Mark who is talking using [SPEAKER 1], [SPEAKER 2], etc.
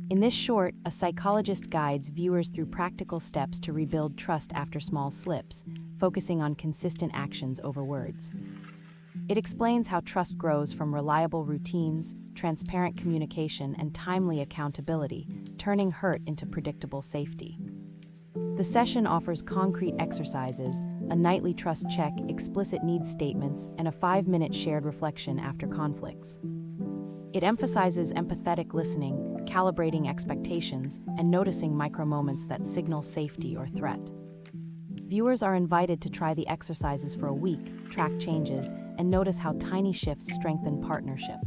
[SPEAKER 1] In this short, a psychologist guides viewers through practical steps to rebuild trust after small slips, focusing on consistent actions over words. It explains how trust grows from reliable routines, transparent communication, and timely accountability, turning hurt into predictable safety. The session offers concrete exercises, a nightly trust check, explicit needs statements, and a 5-minute shared reflection after conflicts. It emphasizes empathetic listening, calibrating expectations, and noticing micro-moments that signal safety or threat. Viewers are invited to try the exercises for a week, track changes, and notice how tiny shifts strengthen partnership.